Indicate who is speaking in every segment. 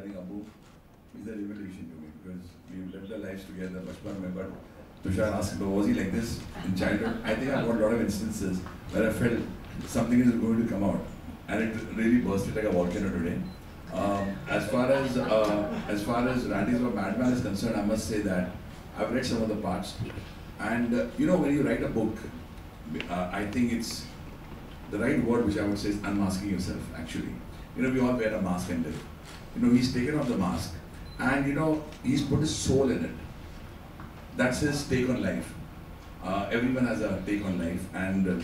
Speaker 1: think Abu is a revelation to me because we've lived our lives together. Bachpan mein, but Tushar asked, was he like this in childhood? I think I've got a lot of instances where I felt something is going to come out, and it really bursted like a volcano today. As far as Randies of a Madman is concerned, I must say that I've read some of the parts, and when you write a book, I think it's the right word which I would say is unmasking yourself. Actually, we all wear a mask and live. He's taken off the mask, and he's put his soul in it. That's his take on life. Everyone has a take on life, and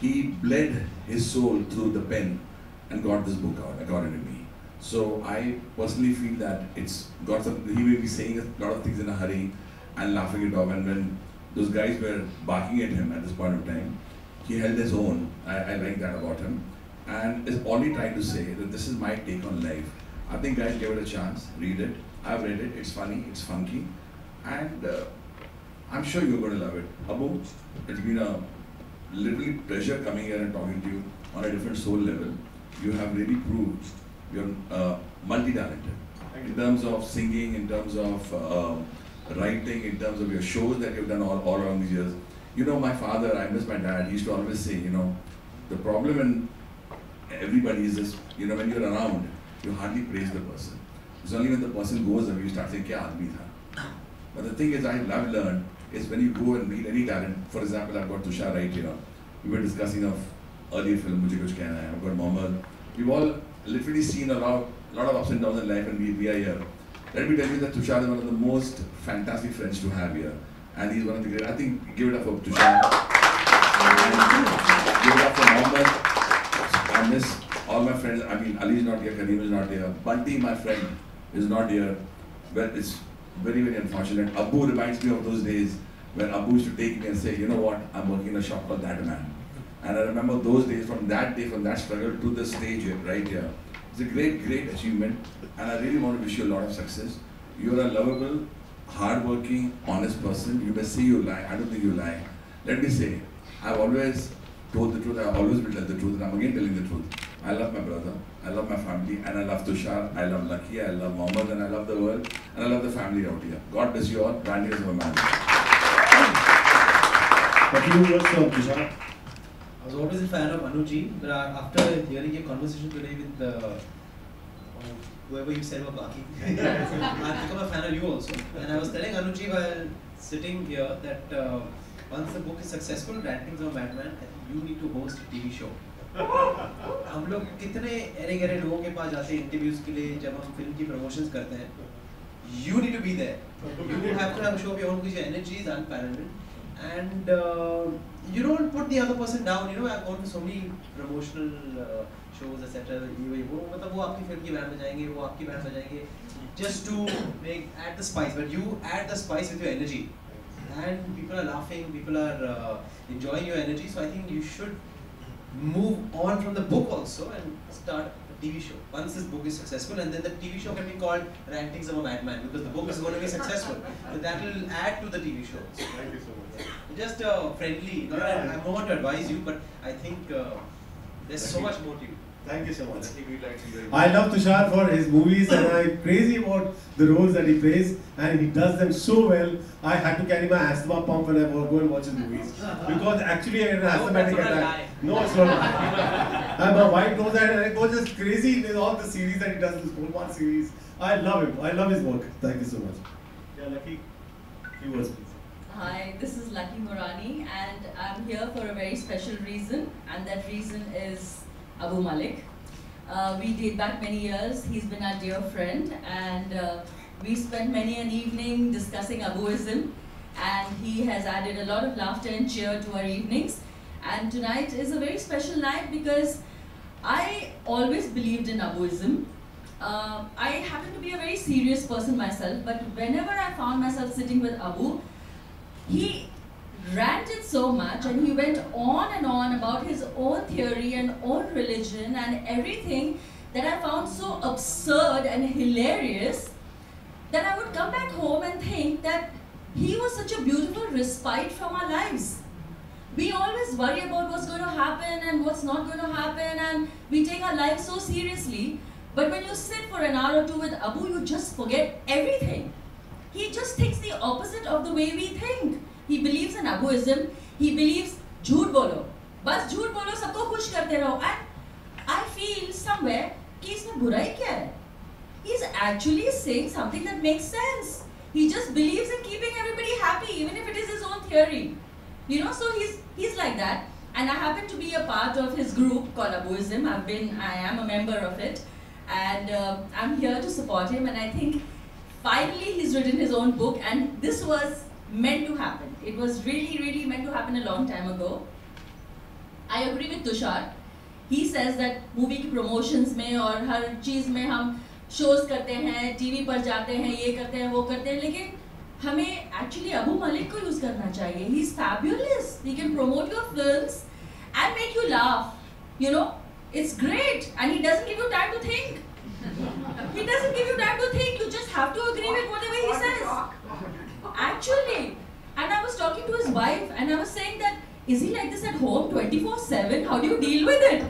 Speaker 1: he bled his soul through the pen and got this book out, according to me. So I personally feel that it's got some. He may be saying a lot of things in a hurry and laughing it off, and when those guys were barking at him at this point of time, he held his own. I like that about him, and is only trying to say that this is my take on life. I think guys, give it a chance, read it. I've read it. It's funny, it's funky, and I'm sure you're going to love it. Abu, it's been a literally pleasure coming here and talking to you on a different soul level. You have really proved you're multi-talented in terms of singing, in terms of writing, in terms of your shows that you've done all around these years. My father, I miss my dad, he used to always say, the problem in everybody is this, when you're around, you hardly praise the person. It's only when the person goes away, you start saying, kya aadmi tha. But the thing is, I've learned, is when you go and meet any talent, for example, I've got Tushar right here. We were discussing of earlier film, Mujhe Kuch Kehna Hai. I've got Mohammed. We've all literally seen a lot of ups and downs in life, and we are here. Let me tell you that Tushar is one of the most fantastic friends to have here. And he's one of the great, I think, give it up for Tushar. And give it up for Mohammed. I miss all my friends. I mean, Ali is not here, Kareem is not here. Bunty, my friend, is not here. But it's very, very unfortunate. Abu reminds me of those days when Abu used to take me and say, you know what, I'm working in a shop called That Man. And I remember those days, from that day, from that struggle to the stage here, right here. It's a great, great achievement. And I really want to wish you a lot of success. You're a lovable, hard-working, honest person. You may say you lie. I don't think you lie. Let me say, I've always told the truth. I've always been telling the truth. And I'm again telling the truth. I love my brother. I love my family. And I love Tushar. I love Lucky. I love Mohammed. And I love the world. And I love the family out here. God bless you all. Randies of a Madman.
Speaker 2: What do you work from, Tushar?
Speaker 3: I was always a fan of Anuji, but after hearing your conversation today with whoever you said were Baki, I've become a fan of you also. And I was telling Anuji while sitting here that once the book is successful, Randies of a Madman, you need to host a TV show. हम लोग कितने array गहरे लोगों के पास जाते हैं interviews के लिए जब हम फिल्म की प्रमोशंस करते हैं. You need to be there. You have to have a show of your own because your energy is unparalleled. And you don't put the other person down. I've gone to so many promotional shows, etc. मतलब वो आपकी film की band बजाएंगे, वो आपकी band बजाएंगे, just to add the spice. But you add the spice with your energy, and people are laughing, people are enjoying your energy. So I think you should move on from the book also and start a TV show. Once this book is successful, and then the TV show can be called Randies of a Madman because the book is going to be successful. So that will add to the TV show.
Speaker 2: Thank you so much.
Speaker 3: Just friendly. I'm not to advise you, but I think there's so much more to you.
Speaker 2: Thank you so much. I love Tushar for his movies, and I'm crazy about the roles that he plays, and he does them so well. I had to carry my asthma pump when I go and watch his movies because actually I had an asthmatic attack. No, it's not. My wife knows that, and I go just crazy with all the series that he does. This whole one series, I love him. I love his work. Thank you so much. Yeah, Lucky, few words, please.
Speaker 4: Hi, this is Lucky Morani, and I'm here for a very special reason, and that reason is Abu Malik. We date back many years. He's been our dear friend, and we spent many an evening discussing Abuism, and he has added a lot of laughter and cheer to our evenings. And tonight is a very special night because I always believed in Abuism. I happen to be a very serious person myself, but whenever I found myself sitting with Abu, he ranted so much and he went on and on about his own theory and own religion and everything that I found so absurd and hilarious that I would come back home and think that he was such a beautiful respite from our lives. We always worry about what's going to happen and what's not going to happen, and we take our lives so seriously. But when you sit for an hour or two with Abu, you just forget everything. He just thinks the opposite of the way we think. He believes in Abuism. He believes झूठ बोलो, बस झूठ बोलो, सबको खुश करते रहो. And I feel somewhere कि इसमें बुराई क्या है? He's actually saying something that makes sense. He just believes in keeping everybody happy, even if it is his own theory. You know, so he's like that. And I happen to be a part of his group called Abuism. I am a member of it. And I'm here to support him. And I think finally he's written his own book. And this was meant to happen. It was really, really meant to happen a long time ago. I agree with Tushar. He says that movie की promotions में और हर चीज़ में हम shows करते हैं, TV पर जाते हैं, ये करते हैं, वो करते हैं, लेकिन हमें actually अबू मलिक को use करना चाहिए. He's fabulous. He can promote your films and make you laugh. You know, it's great, and he doesn't give you time to think. He doesn't give you time to think. You just have to agree with whatever he says. Actually, and I was talking to his wife, and I was saying that, is he like this at home 24/7? How do you deal with it?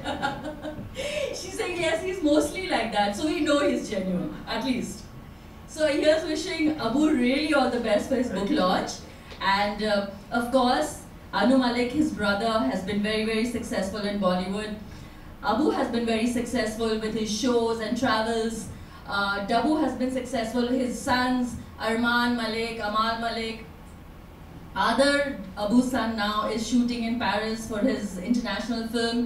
Speaker 4: She's saying yes, he's mostly like that. So we know he's genuine, at least. So here's wishing Abu really all the best for his book launch. And of course, Anu Malik, his brother, has been very, very successful in Bollywood. Abu has been very successful with his shows and travels. Dabu has been successful. His sons, Arman Malik, Amal Malik. Other Abu's son now is shooting in Paris for his international film.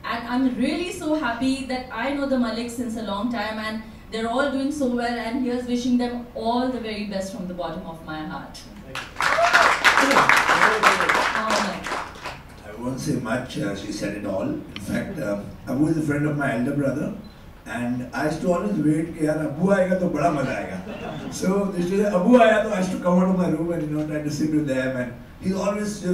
Speaker 4: And I'm really so happy that I know the Maliks since a long time, and they're all doing so well, and here's wishing them all the very best from the bottom of my heart.
Speaker 5: I won't say much, she said it all. In fact, Abu is a friend of my elder brother, and I used to always wait कि यार Abu आएगा तो बड़ा मजा आएगा. So this day Abu आया तो I used to come out of my room and try to sit with them, and he's always so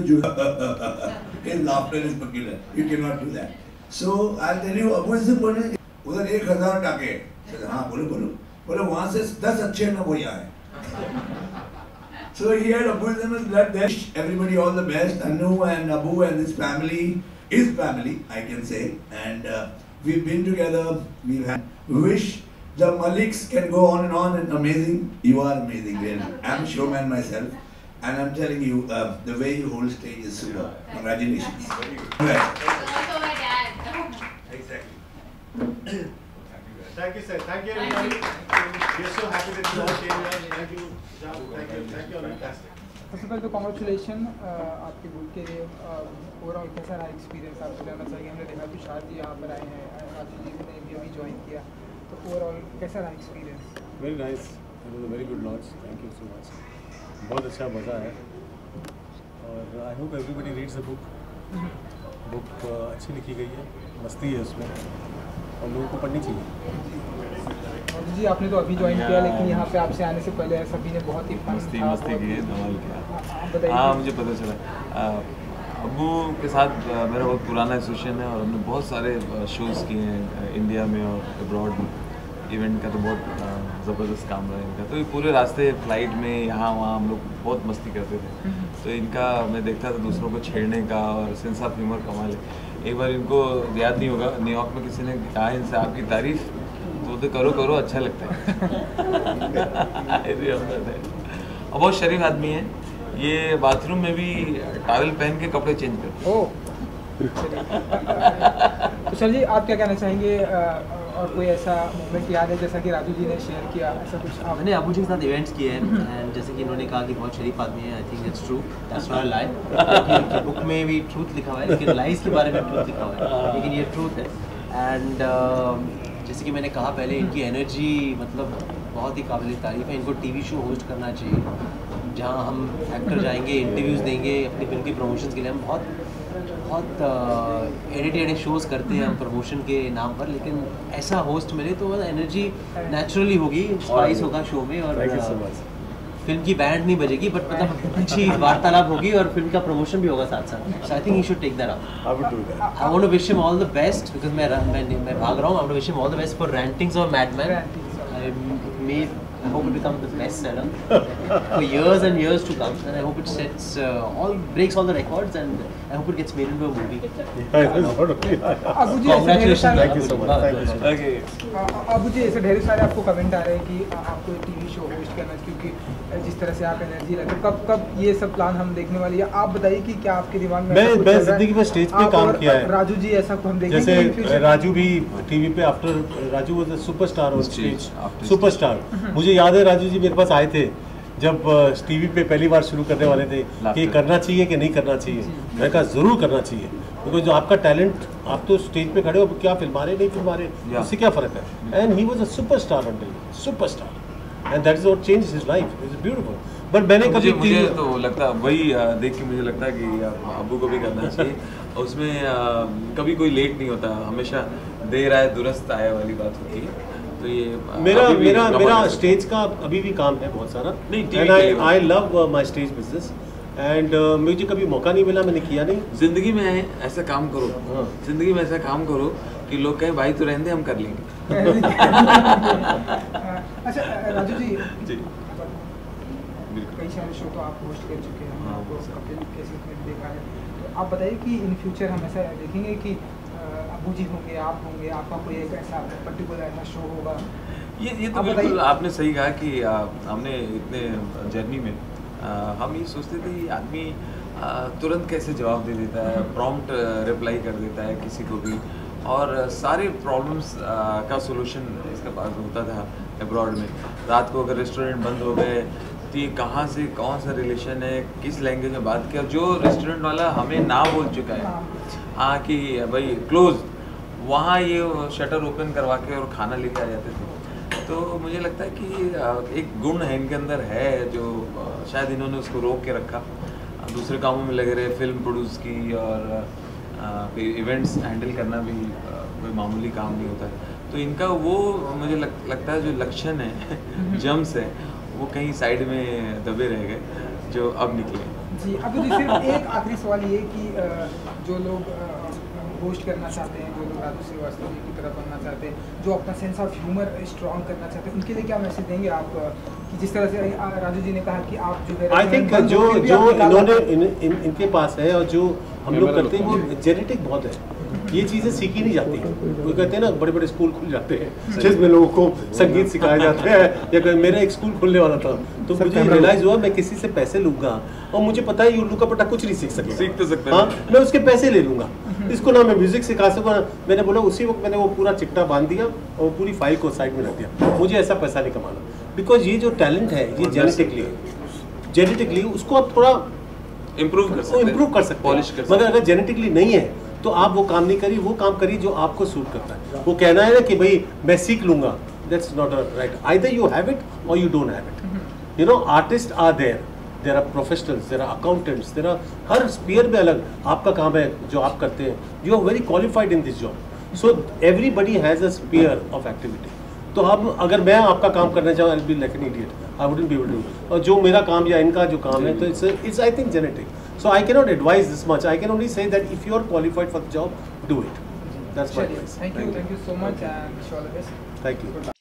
Speaker 5: his laughter is peculiar. You cannot do that. So I'll tell you, Abu is the one. उधर 1000 टाके. हाँ बोलो वहाँ से 10 अच्छे ना वो यहाँ है. So he had Abuism as blood. Then everybody all the best. Anu and Abu and his family, I can say, and we've been together. We've had. We wish the Maliks can go on, and amazing. You are amazing, really. I'm a showman myself, and I'm telling you, the way you hold stage is super. Congratulations. Very good.
Speaker 6: Also my dad.
Speaker 5: Exactly.
Speaker 2: Thank you, sir. Thank you, everybody. We're so happy that you all came here. Thank you, Jam. Thank you, fantastic.
Speaker 7: सबसे पहले तो congratulation आपके book के लिए. Overall कैसा रहा experience आपको लेना चाहिए. हमने देखा कि शाद जी यहाँ पर आए हैं, राजू जी ने भी अभी ज्वाइन किया, तो ओवरऑल कैसा रहा experience.
Speaker 8: Very nice. It was a very good launch. Thank you so much. बहुत अच्छा मज़ा है, और I hope everybody reads the book. Book अच्छी लिखी गई है, मस्ती है उसमें, और लोगों को पढ़नी चाहिए.
Speaker 7: जी आपने तो अभी ज्वाइन किया, लेकिन यहाँ पे आपसे आने से पहले सभी ने बहुत ही
Speaker 9: मस्ती की है, धमाल किया. हाँ, मुझे पता चला. अब्बू के साथ मेरा बहुत पुराना एसोसिएशन है, और हमने बहुत सारे शोज़ किए हैं इंडिया में और अब्रॉड में. इवेंट का तो बहुत ज़बरदस्त काम रहा है इनका. तो ये पूरे रास्ते फ्लाइट में यहाँ वहाँ हम लोग बहुत मस्ती करते थे. तो इनका मैं देखता था दूसरों को छेड़ने का, और सेंस ऑफ ह्यूमर कमाल है. एक बार इनको याद नहीं होगा, न्यूयॉर्क में किसी ने कहा इनसे आपकी तारीफ, तो करो अच्छा लगता है. और बहुत शरीफ आदमी है. ये बाथरूम में भी टॉवल पहन के कपड़े चेंज करते हैं.
Speaker 7: तो सर जी आप क्या कहना चाहेंगे, और कोई ऐसा मोमेंट याद है जैसा कि राजू जी ने शेयर किया, ऐसा कुछ?
Speaker 3: मैंने अबू जी के साथ इवेंट्स किए हैं, एंड जैसे कि इन्होंने कहा कि बहुत शरीफ आदमी है. I think it's true, that's not a lie. क्योंकि बुक में भी ट्रूथ लिखा हुआ है, लेकिन लाइज के बारे में ट्रूथ लिखा हुआ है, लेकिन ये ट्रूथ है. एंड जैसे कि मैंने कहा पहले, इनकी एनर्जी मतलब बहुत ही काबिल तारीफ़ है. इनको टीवी शो होस्ट करना चाहिए, जहाँ हम एक्टर जाएंगे, इंटरव्यूज़ देंगे अपनी फिल्म की प्रमोशन के लिए. हम बहुत एडिटेड शोज़ करते हैं हम प्रमोशन के नाम पर, लेकिन ऐसा होस्ट मिले तो एनर्जी नेचुरली होगी, स्पाइस होगा शो में, और फिल्म की बैंड नहीं बजेगी, बट मतलब अच्छी वार्तालाप होगी, और फिल्म का प्रमोशन भी होगा साथ साथ. So I think you should take that up. I want to wish him all the best, because मैं भाग रहा हूँ. I want to wish him all the best for rantings और madman.
Speaker 10: I hope it becomes the bestseller for years and years to come, and I hope it breaks all the records, and I hope it gets made into a movie.
Speaker 7: Congratulations!
Speaker 8: Thank you so much. Thank you so much.
Speaker 9: Okay.
Speaker 7: Abu ji ऐसे ढेर सारे आपको comment आ रहे हैं कि आपको एक TV show host करना, क्योंकि जिस तरह से आप एनर्जी रहते हो, कब ये सब प्लान हम देखने वाली है? आप बताइए कि क्या आपके दिमाग में?
Speaker 8: मैं जिंदगी में स्टेज पे काम किया है।
Speaker 7: राजू जी ऐसा हम देखेंगे
Speaker 8: जैसे राजू भी टीवी पे after Raju was a superstar on stage, superstar. मुझे याद है राजू जी मेरे पास आए थे जब टीवी पे पहली बार शुरू करने वाले थे कि करना चाहिए कि नहीं करना चाहिए। मैंने कहा जरूर करना चाहिए, क्योंकि जो आपका टैलेंट, आप तो स्टेज पे खड़े हो, क्या फिल्मा रहे नहीं फिल्मा रहे, उससे क्या फर्क है। And he was a superstar until superstar, and that is what changed his life. It is beautiful. But मैंने कभी
Speaker 9: मुझे तो लगता वही देख के मुझे लगता है कि अब्बू को भी करना चाहिए। उसमें कभी कोई लेट नहीं होता, हमेशा देर आए दुरुस्त आए वाली बात होती है। तो ये
Speaker 8: मेरा स्टेज का अभी भी काम है बहुत सारा। And I love my stage business, and मुझे कभी मौका नहीं मिला, मैंने किया नहीं।
Speaker 9: जिंदगी में ऐसा काम करो, जिंदगी में ऐसा काम करो कि लोग कहें भाई तो रहने दे, हम कर लेंगे।
Speaker 7: अच्छा राजू जी,
Speaker 9: बिल्कुल
Speaker 7: कई सारे शो तो आप होस्ट कर चुके हैं, आपको कपिल के सीट में देखा है, तो आप बताइए कि इन फ्यूचर हम ऐसा देखेंगे कि अबू जी होंगे, आप होंगे, आपका कोई एक ऐसा पर्टिकुलर ऐसा शो होगा?
Speaker 9: ये तो बिल्कुल आपने सही कहा कि हमने इतने जर्नी में हम ये सोचते थे कि आदमी तुरंत कैसे जवाब दे देता है, प्रॉम्प्ट रिप्लाई कर देता है किसी को भी, और सारे प्रॉब्लम्स का सोल्यूशन इसके पास होता था अब्रॉड में। रात को अगर रेस्टोरेंट बंद हो गए तो ये कहाँ से कौन सा रिलेशन है, किस लैंग्वेज में बात किया, जो रेस्टोरेंट वाला हमें ना बोल चुका है हाँ कि भाई क्लोज, वहाँ ये शटर ओपन करवा के और खाना लेके आ जाते थे। तो मुझे लगता है कि एक गुण है इनके अंदर है, जो शायद इन्होंने उसको रोक के रखा। दूसरे कामों में लगे रहे, फिल्म प्रोड्यूस की और इवेंट्स हैंडल करना भी कोई मामूली काम नहीं होता है। तो इनका वो मुझे लगता है जो लक्षण है जम्स है, वो कहीं साइड में दबे रह गए, जो अब निकले।
Speaker 7: जी अब तो सिर्फ एक आखिरी सवाल ये कि जो लोग होस्ट करना चाहते हैं, जो लोग राजू श्रीवास्तव जी की तरह बनना चाहते हैं, जो अपना सेंस ऑफ ह्यूमर स्ट्रॉन्ग करना चाहते हैं, उनके लिए क्या मैसेज देंगे आप? कि जिस तरह से राजू जी ने कहा कि आप जो है,
Speaker 8: आई थिंक जो इन्होंने इनके पास है और जो हम लोग करते हैं वो जेनेटिक बहुत है। ये चीज़ें सीखी नहीं जाती। वो कहते हैं ना बड़े बड़े स्कूल खुल जाते हैं जिसमें लोगों को संगीत सिखाया जाता है, या मेरा एक स्कूल खुलने वाला था तो मुझे रियलाइज हुआ मैं किसी से पैसे लूंगा और मुझे पता है उल्लू का पट्टा कुछ नहीं सीख सकता,
Speaker 9: सीख तो सकते
Speaker 8: हाँ, मैं उसके पैसे ले लूंगा, इसको ना मैं म्यूजिक सिखा सकूँ। मैंने बोला उसी वक्त मैंने वो पूरा चिट्टा बांध दिया और पूरी फाइल को साइड में रख दिया, मुझे ऐसा पैसा नहीं कमाना। बिकॉज ये जो टैलेंट है ये जेनेटिकली उसको आप थोड़ा इम्प्रूव कर सकते पॉलिश कर सकते। मगर अगर जेनेटिकली नहीं है तो आप वो काम नहीं करिए, वो काम करिए जो आपको सूट करता है। वो कहना है ना कि भाई मैं सीख लूंगा, that's not right. Either you have it or you don't have it. You know artist are there are professionals, there are accountants, there are हर स्पीयर में अलग आपका काम है जो आप करते हैं। You are very qualified in this job, so everybody has a sphere of activity. तो अब अगर मैं आपका काम करना चाहूँ I will be like an idiot, I wouldn't be able to. और जो मेरा काम या इनका जो काम है तो it's I think genetic. So I cannot advise this much. I can only say that if you are qualified for the job, do it. That's my advice.
Speaker 7: Thank you so much and wish you all the best.
Speaker 8: Thank you.